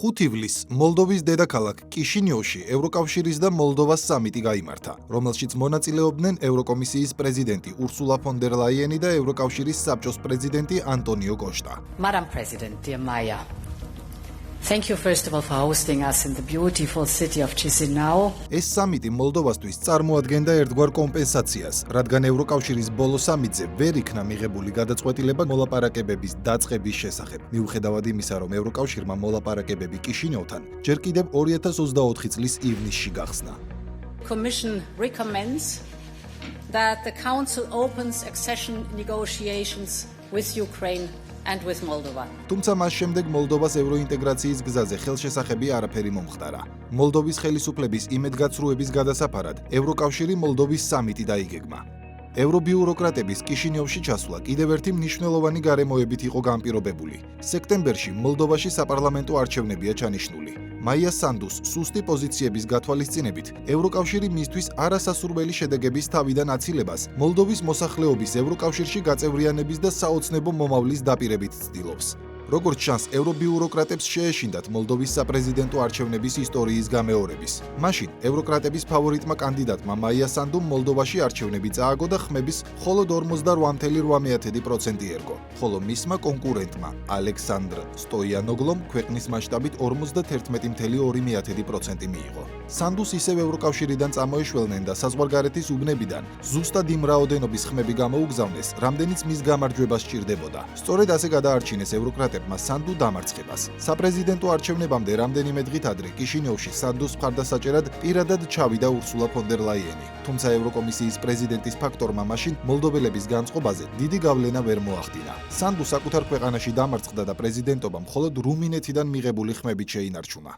5 ივლისს მოლდოვის დედაქალაქ კიშინიოვში ევროკავშირის და მოლდოვას სამიტი გაიმართა, რომელშიც მონაწილეობდნენ ევროკომისიის პრეზიდენტი ურსულა ფონ დერ ლაიენი და ევროკავშირის საბჭოს პრეზიდენტი ანტონიო კოშტა. Madam President, dear Maya, thank you first of all for hosting us in the beautiful city of Chisinau. ეს სამიტი მოლდოვასთვის წარმოადგენდა ერთგვარ კომპენსაციას, რადგან ევროკავშირის ბოლო სამიტზე ვერ იქნა მიღებული გადაწყვეტილება მოლაპარაკებების დაწყების შესახებ. მიუხედავად იმისა, რომ ევროკავშირმა მოლაპარაკებები კიშინიოვთან ჯერ კიდევ 2024 წლის ივნისში გახსნა. Commission recommends that the Council opens accession negotiations with Ukraine and with Moldova. თუმცა მას შემდეგ მოლდოვას ევროინტეგრაციის გზაზე ხელშესახები არაფერი მომხდარა. მოლდოვის ხელისუფლების იმედგაცრუების გადასაფარად ევროკავშირი მოლდოვის სამიტი დაიგეგმა. ევრობიუროკრატების კიშინიოვში ჩასვლა კიდევ ერთი მნიშვნელოვანი გარემოებით იყო განპირობებული. სექტემბერში მოლდოვაში საპარლამენტო არჩევნებია ჩანიშნული. მაია სანდუს სუსტი პოზიციების გათვალისწინებით, ევროკავშირი მისთვის არასასურველი შედეგების თავიდან აცილებას მოლდოვის მოსახლეობის ევროკავშირში გაწევრიანების და საოცნებო მომავლის დაპირებით ცდილობს. როგორც ჩანს, ევრობიუროკრატებს შეეშინდათ მოლდოვის საპრეზიდენტო არჩევნების ისტორიის გამეორების. მაშინ ევროკრატების ფავორიტმა კანდიდატმა მაია სანდუმ მოლდოვაში არჩევნები წააგო და ხმების მხოლოდ 48.8% ერგო, ხოლო მისმა კონკურენტმა ალექსანდრ სტოიანოგლომ ქვეყნის მასშტაბით 51.2% მიიღო. სანდუს ისევ ევროკავშირიდან წამოეშველნენ და საზღვარგარეთის უბნებიდან ზუსტად იმ რაოდენობის ხმები გამოუგზავნეს, რამდენიც მის გამარჯვებას სჭირდებოდა. სწორედ ასე გადაარჩინეს ევროკრატებმა სანდუ დამარცხებას. საპრეზიდენტო არჩევნებამდე რამდენიმე დღით ადრე კიშინიოვში სანდუს მხარდასაჭერად პირადად ჩავიდა ურსულა ფონ დერ ლაიენი. თუმცა ევროკომისიის პრეზიდენტის ფაქტორმა მაშინ მოლდოველების განწყობაზე დიდი გავლენა ვერ მოახდინა. სანდუ საკუთარ ქვეყანაში დამარცხდა და პრეზიდენტობა მხოლოდ რუმინეთიდან მიღებული ხმებით შეინარჩუნა.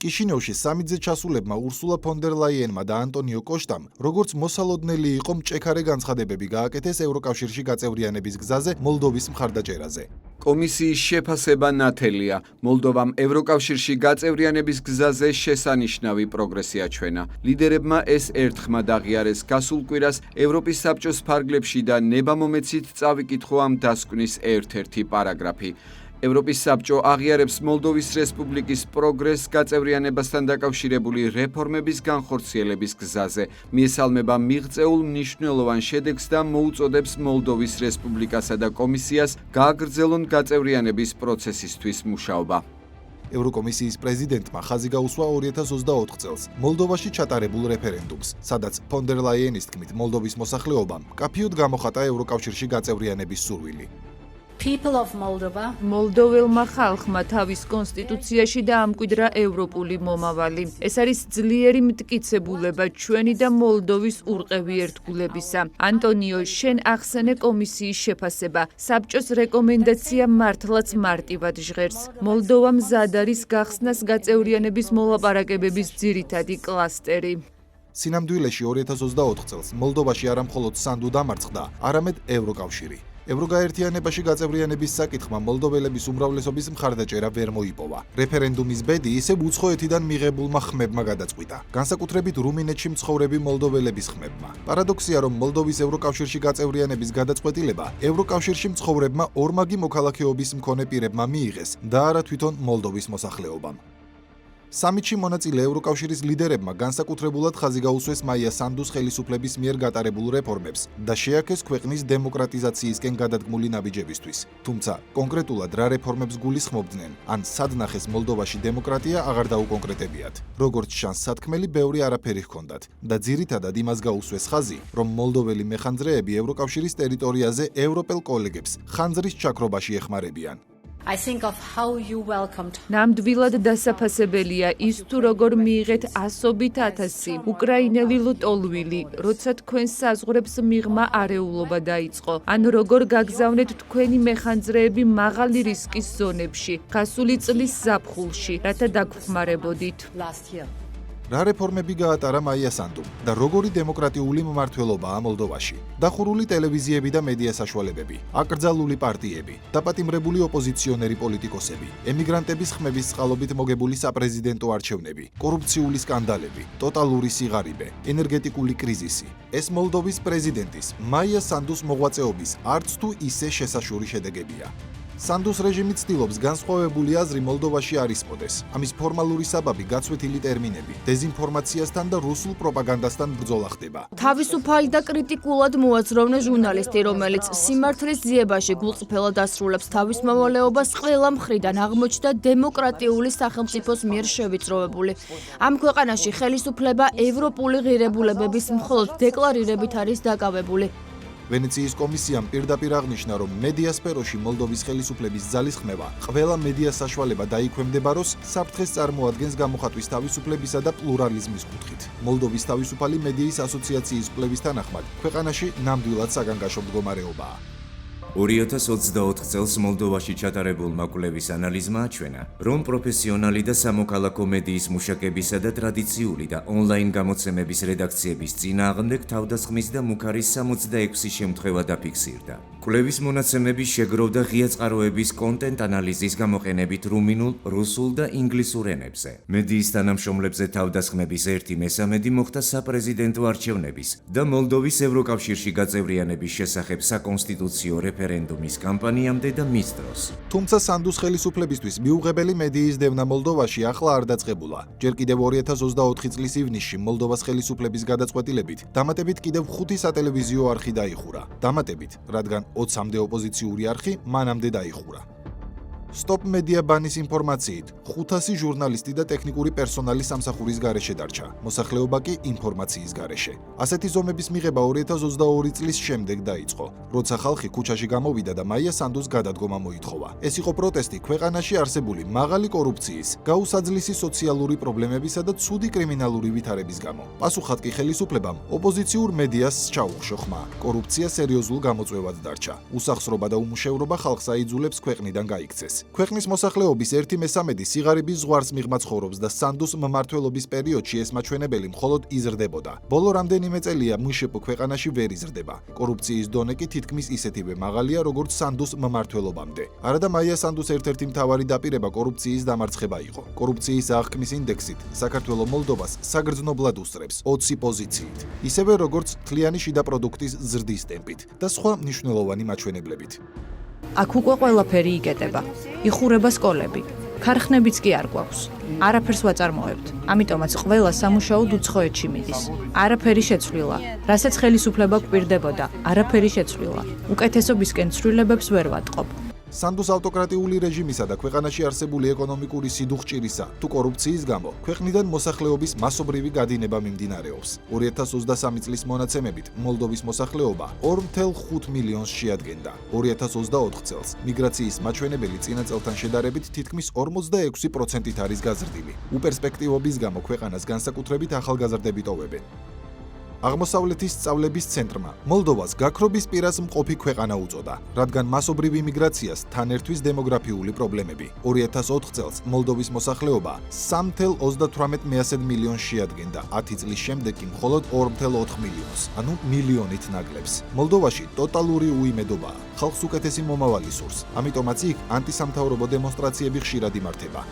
კიშინიოვში სამიტზე ჩასულებმა ურსულა ფონ დერ ლაიენმა და ანტონიო კოშტამ, როგორც მოსალოდნელი იყო მჭექარე განცხადებები გააკეთეს ევროკავშირში გაწევრიანების გზაზე მოლდოვის მხარდაჭერაზე. კომისიის შეფასება ნათელია. მოლდოვამ ევროკავშირში გაწევრიანების გზაზე შესანიშნავი პროგრესი აჩვენა. ლიდერებმა ეს ერთხმად აღიარეს გასულ კვირას ევროპის საბჭოს ფარგლებში და ნებამომეცით წავიკითხო ამ დასკვნის ერთ-ერთი პარაგრაფი. ევროპის საბჭო აღიარებს მოლდოვის რესპუბლიკის პროგრესს გაწევრიანებასთან დაკავშირებული რეფორმების განხორციელების გზაზე. მიესალმება მიღწეულ მნიშვნელოვან შედეგს და მოუწოდებს მოლდოვის რესპუბლიკასა და კომისიას გააგრძელონ გაწევრიანების პროცესისთვის მუშაობა. ევროკომისიის პრეზიდენტმა ხაზი გაუსვა 2024 წელს მოლდოვაში ჩატარებულ რეფერენდუმს, სადაც ფონ დერ ლაიენის თქმით მოლდოვის მოსახლეობამ კაფიოდ გამოხატა ევროკავშირში გაწევრიანების სურვილი. People of Moldova, მოლდოველმა ხალხმა თავის კონსტიტუციაში დაამკვიდრა ევროპული მომავალი. ეს არის ძლიერი მტკიცებულება ჩვენი და მოლდოვის ურყევი ერთგულებისა. ანტონიო, შენ ახსენე კომისიის შეფასება. საბჭოს რეკომენდაცია მართლაც მარტივად ჟღერს. მოლდოვა მზად არის გახსნას გაწევრიანების მოლაპარაკებების ძირითადი კლასტერი. სინამდვილეში 2024 წელს მოლდოვაში არა მხოლოდ სანდუ დამარცხდა, არამედ ევროკავშირი. ევროგაერთიანებაში გაწევრიანების საკითხმა მოლდოველების უმრავლესობის მხარდაჭერა ვერ მოიპოვა. რეფერენდუმის ბედი ისევ უცხოეთიდან მიღებულმა ხმებმა გადაწყვიტა, განსაკუთრებით რუმინეთში მცხოვრები მოლდოველების ხმებმა. პარადოქსია, რომ მოლდოვის ევროკავშირში გაწევრიანების გადაწყვეტილება ევროკავშირში მცხოვრებმა ორმაგი მოქალაქეობის მქონე პირებმა მიიღეს და არა თვითონ მოლდოვის მოსახლეობამ. სამიტში მონაწილე ევროკავშირის ლიდერებმა განსაკუთრებულად ხაზი გაუსვეს მაია სანდუს ხელისუფლების მიერ გატარებულ რეფორმებს და შეაქეს ქვეყნის დემოკრატიზაციისკენ გადადგმული ნაბიჯებისთვის. თუმცა, კონკრეტულად რა რეფორმებს გულისხმობდნენ, ან სად ნახეს მოლდოვაში დემოკრატია აღარ დაუკონკრეტებიათ. როგორც ჩანს, სათქმელი ბევრი არაფერი ჰქონდათ და ძირითადად იმას გაუსვეს ხაზი, რომ მოლდოველი მეხანძრეები ევროკავშირის ტერიტორიაზე ევროპელ კოლეგებს ხანძრის ჩაქრობაში ეხმარებიან. I think of how you welcomed ნამდვილად დასაფასებელია ის თუ როგორ მიიღეთ ასობით ათასი უკრაინელი ლტოლვილი, როცა თქვენ საზღვრებს მიღმა არეულობა დაიწყო, ან როგორ გაგზავნეთ თქვენი მეხანძრეები მაღალი რისკის ზონებში, გასული წლის ზაფხულში, რათა დაგხმარებოდით. last year. რა რეფორმები გაატარა მაია სანდუმ და როგორი დემოკრატიული მმართველობაა მოლდოვაში? დახურული ტელევიზიები და მედია საშუალებები, აკრძალული პარტიები, დაპატიმრებული ოპოზიციონერი პოლიტიკოსები, ემიგრანტების ხმების წყალობით მოგებული საპრეზიდენტო არჩევნები, კორუფციული სკანდალები, ტოტალური სიღარიბე, ენერგეტიკული კრიზისი. ეს მოლდოვის პრეზიდენტის მაია სანდუს მოღვაწეობის არც თუ ისე შესაშური შედეგებია. სანდუს რეჟიმი ცდილობს განსხვავებული აზრი მოლდოვაში არ ისპოდეს. ამის ფორმალური საბაბი გაცვეთილი ტერმინები, დეზინფორმაციასთან და რუსულ პროპაგანდასთან ბრძოლა ხდება. თავისუფალი და კრიტიკულად მოაზროვნე ჟურნალისტი, რომელიც სიმართლის ძიებაში გულწრფელად ასრულებს თავის მოვალეობას, ყველა მხრიდან აღმოჩნდა დემოკრატიული სახელმწიფოს მიერ შევიწროებული. ამ ქვეყანაში ხელისუფლება ევროპული ღირებულებების მხოლოდ დეკლარირებით არის დაკავებული. ვენეციის კომისიამ პირდაპირ აღნიშნა, რომ მედია სფეროში მოლდოვის ხელისუფლების ძალისხმევა ყველა მედია საშუალება დაიქვემდებაროს საფრთხეს წარმოადგენს გამოხატვის თავისუფლებისა და პლურალიზმის კუთხით. მოლდოვის თავისუფალი მედიის ასოციაციის კვლევის თანახმად, ქვეყანაში ნამდვილად საგანგაშო მდგომარეობაა. 2024 წელს მოლდოვაში ჩატარებულმა კვლევის ანალიზმა აჩვენა, რომ პროფესიონალი და სამოქალაქო მედიის მუშაკებისა და ტრადიციული და ონლაინ გამოცემების რედაქციების წინააღმდეგ თავდასხმის და მუქარის 66 შემთხვევა დაფიქსირდა. კვლევის მონაცემები შეგროვდა ღია წყაროების კონტენტ ანალიზის გამოყენებით რუმინულ, რუსულ და ინგლისურ ენებზე. მედიის თანამშრომლებზე თავდასხმების 1/3 მოხდა საპრეზიდენტო არჩევნების და მოლდოვის ევროკავშირში გაწევრიანების შესახებ საკონსტიტუციო რეფერენდუმის კამპანიამდე და მის დროს. თუმცა სანდუს ხელისუფლებისთვის მიუღებელი მედიის დევნა მოლდოვაში ახლა არ დაწყებულა. ჯერ კიდევ 2024 წლის ივნისში მოლდოვას ხელისუფლების გადაწყვეტილებით დამატებით კიდევ 5 სატელევიზიო არხი დაიხურა. დამატებით, რადგან 20-მდე ოპოზიციური არხი მანამდე დაიხურა. Stop Media ბანის ინფორმაციით, 500 ჟურნალისტი და ტექნიკური პერსონალი სამსახურის გარეშე დარჩა, მოსახლეობა კი ინფორმაციის გარეშე. ასეთი ზომების მიღება 2022 წლის შემდეგ დაიწყო, როცა ხალხი ქუჩაში გამოვიდა და მაია სანდუს გადადგომა მოითხოვა. ეს იყო პროტესტი ქვეყანაში არსებული მაღალი კორუფციის, გაუსაძლისი სოციალური პრობლემებისა და ცუდი კრიმინალური ვითარების გამო. პასუხად კი ხელისუფლებამ ოპოზიციურ მედიას ჩაუხშო ხმა. კორუფცია სერიოზულ გამოწვევად დარჩა. უსახსრობა და უმუშევრობა ხალხს აიძულებს ქვეყნიდან გაიქცეს. ქვეყნის მოსახლეობის 1/3 სიღარიბის ზღვარს მიღმა ცხოვრობს და სანდუს მმართველობის პერიოდში ეს მაჩვენებელი მხოლოდ იზრდებოდა. ბოლო რამდენიმე წელია მშპ ქვეყანაში ვერ იზრდება. კორუფციის დონე კი თითქმის ისეთივე მაღალია, როგორც სანდუს მმართველობამდე. არადა მაია სანდუს ერთ-ერთი მთავარი დაპირება კორუფციის დამარცხება იყო. კორუფციის აღქმის ინდექსით საქართველოს მოლდოვას საგრძნობლად უსწრებს 20 პოზიციით, ისევე როგორც თლიანი შიდა პროდუქტის ზრდის ტემპით და სხვა მნიშვნელოვანი მაჩვენებლებით. აქ უკვე ყველაფერი იკეტება. იხურება სკოლები. ქარხნებიც კი არ გვაქვს. არაფერს ვაწარმოებთ. ამიტომაც ყველა სამუშაოდ უცხოეთში მიდის. არაფერი შეცვლილა. რასაც ხელისუფლება გვპირდებოდა, არაფერი შეცვლილა. უკეთესობისკენ ცვლილებებს ვერ ვატყობ. სანდუს ავტოკრატიული რეჟიმისა და ქვეყანაში არსებული ეკონომიკური სიდუხჭირისა თუ კორუფციის გამო ქვეყნიდან მოსახლეობის მასობრივი გადინება მიმდინარეობს. 2023 წლის მონაცემებით მოლდოვის მოსახლეობა 2.5 მილიონს შეადგენდა. 2024 წელს მიგრაციის მაჩვენებელი წინა წელთან შედარებით თითქმის 46%-ით არის გაზრდილი. უპერსპექტივობის გამო ქვეყანას განსაკუთრებით ახალგაზრდები ტოვებენ. აღმოსავლეთის სწავლების ცენტრმა მოლდოვას გაქრობის პირას მყოფი ქვეყანა უწოდა, რადგან მასობრივი მიგრაციას თან ერთვის დემოგრაფიული პრობლემები. 2004 წელს მოლდოვის მოსახლეობა 3.38 მილიონს შეადგენდა, 10 წლის შემდეგ კი მხოლოდ 2.4 მილიონს, ანუ მილიონით ნაკლებს. მოლდოვაში ტოტალური უიმედობაა, ხალხს უკეთესი მომავალი სურს, ამიტომაც იქ ანტისამთავრობო დემონსტრაციები ხშირად იმართება.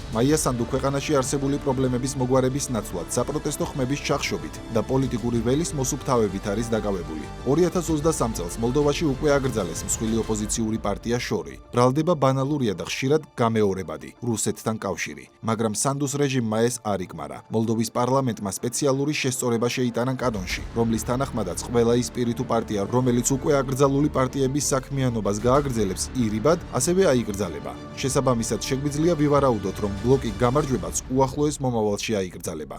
მაია სანდუ ქვეყანაში არსებული პრობლემების მოგვარების ნაცვლად საპროტესტო ხმების ჩახშობით და პოლიტიკური ველის მოსუფთავებით არის დაკავებული. 2023 წელს მოლდოვაში უკვე აკრძალეს მსხვილი ოპოზიციური პარტია შორი. ბრალდება ბანალურია და ხშირად გამეორებადი რუსეთთან კავშირი, მაგრამ სანდუს რეჟიმმა ეს არ იკმარა. მოლდოვის პარლამენტმა სპეციალური შესწორება შეიტანა კანონში, რომლის თანახმადაც ყველა ის პირითუ პარტია, რომელიც უკვე აკრძალული პარტიების საქმიანობას გააგრძელებს, ირიბად, ასევე აიკრძალება. შესაბამისად შეგვიძლია ვივარაუდოთ, რომ ბლოკი გამარჯვებაც უახლოეს მომავალში აიკრძალება.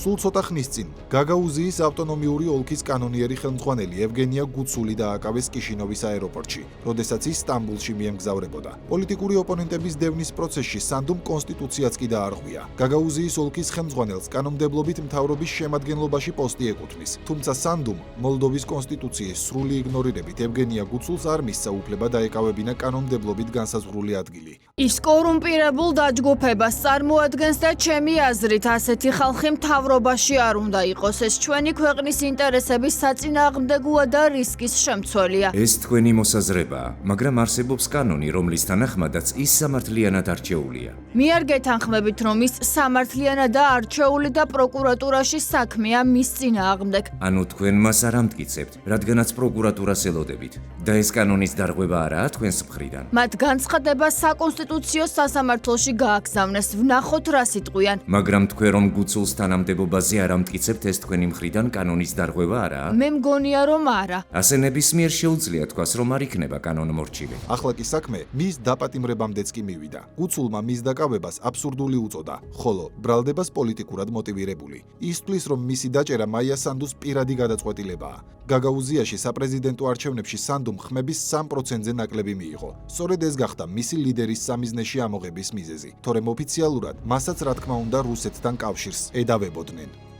სულ ცოტა ხნის წინ გაგაუზიის ავტონომიური ოლქის კანონიერი ხელმძღვანელი ევგენია გუცული დააკავეს კიშინოვის აეროპორტში, როდესაც ის სტამბულში მიემგზავრებოდა. პოლიტიკური ოპონენტების დევნის პროცესში სანდუმ კონსტიტუციაც კი დაარღვია. გაგაუზიის ოლქის ხელმძღვანელს კანონმდებლობით მთავრობის შემადგენლობაში პოსტი ეკუთვნის, თუმცა სანდუმ მოლდოვის კონსტიტუციის სრული იგნორირებით ევგენია გუცულს არ მისცა უფლება დაეკავებინა კანონმდებლობით განსაზღვრული ადგილი. ის კორუმპირებულ დაჯგუფებას წარმოადგენს და ჩემი აზრით ასეთი ხალხი მთავრობის ევროპაში არ უნდა იყოს. ეს ჩვენი ქვეყნის ინტერესების საწინააღმდეგოა და რისკის შემცველია. ეს თქვენი მოსაზრებაა, მაგრამ არსებობს კანონი, რომლის თანახმადაც ის სამართლიანად არჩეულია. მე არ გეთანხმებით, რომ ის სამართლიანადაა არჩეული და პროკურატურაში საქმეა მის წინააღმდეგ. ანუ თქვენ მას არ ამტკიცებთ, რადგანაც პროკურატურას ელოდებით და ეს კანონის დარღვევა არაა თქვენს მხრიდან. მათ განცხადება საკონსტიტუციო სასამართლოში გააგზავნეს. ვნახოთ რა სიტყვიან. მაგრამ თქვენ რომ გუცულს თანამდებობაზე არ ამტკიცებთ, ეს თქვენი მხრიდან კანონის დარღვევა არაა? მე მგონია რომ არა. ასე ნებისმიერ შეუძლია თქვას, რომ არ იქნება კანონმორჩილე. ახლა კი საქმე მის დაპატიმრებამდეც კი მივიდა. გუცულმა მის დაკავებას აბსურდული უწოდა, ხოლო ბრალდებას პოლიტიკურად მოტივირებული. ის თვლის, რომ მისი დაჭერა მაია სანდუს პირადი გადაწყვეტილებაა. გაგაუზიაში საპრეზიდენტო არჩევნებში სანდუმ ხმების 3%-ზე ნაკლები მიიღო. სწორედ ეს გახდა მისი ლიდერის სამიზნეში ამოღების მიზეზი, თორემ ოფიციალურად მასაც რა თქმა უნდა რუსეთთან კავშირს ედავებოდნენ.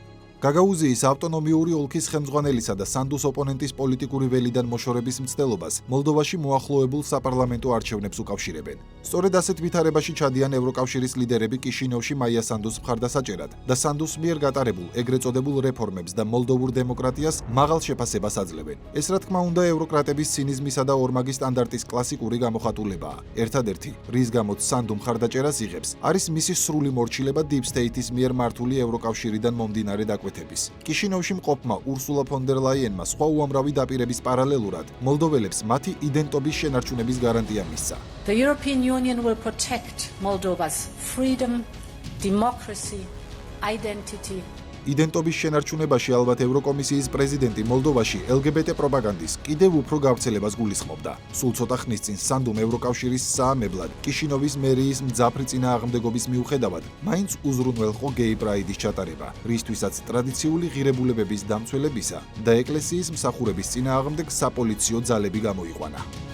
გაგაუზიის ავტონომიური ოლქის ხელმძღვანელისა და სანდუს ოპონენტის პოლიტიკური ველიდან მოშორების მცდელობას მოლდოვაში მოახლოებულ საპარლამენტო არჩევნებს უკავშირებენ. სწორედ ასეთ ვითარებაში ჩადიან ევროკავშირის ლიდერები კიშინევში მაია სანდუს მხარდასაჭერად და სანდუს მიერ გატარებულ ეგრეთ წოდებულ რეფორმებს და მოლდოვურ დემოკრატიას მაღალ შეფასებას აძლევენ. ეს რა თქმა უნდა ევროკრატების ცინიზმისა და ორმაგი სტანდარტის კლასიკური გამოხატულებაა. ერთადერთი, რის გამოც სანდუ მხარდაჭერას იღებს, არის მისი სრული მორჩილება დიპ სტეიტის მიერ მართული ევროკავშირიდან მომდინარე კიშინევში მყოფმა ურსულა ფონ დერ ლაიენმა სხვა უამრავი დაპირების პარალელურად მოლდოველებს მათი იდენტობის შენარჩუნების გარანტია მისცა. The European Union will protect Moldova's freedom, democracy, identity. იდენტობის შენარჩუნებაში ალბათ ევროკომისიის პრეზიდენტი მოლდოვაში LGBT პროპაგანდის კიდევ უფრო გავრცელებას გულისხმობდა. სულ ცოტა ხნის წინ სანდუმ ევროკავშირის საამებლად კიშინოვის მერიის მძაფრი წინააღმდეგობის მიუხედავად მაინც უზრუნველყო გეი პრაიდის ჩატარება, რისთვისაც ტრადიციული ღირებულებების დამცველებისა და ეკლესიის მსახურების წინააღმდეგ საპოლიციო ძალები გამოიყვანა.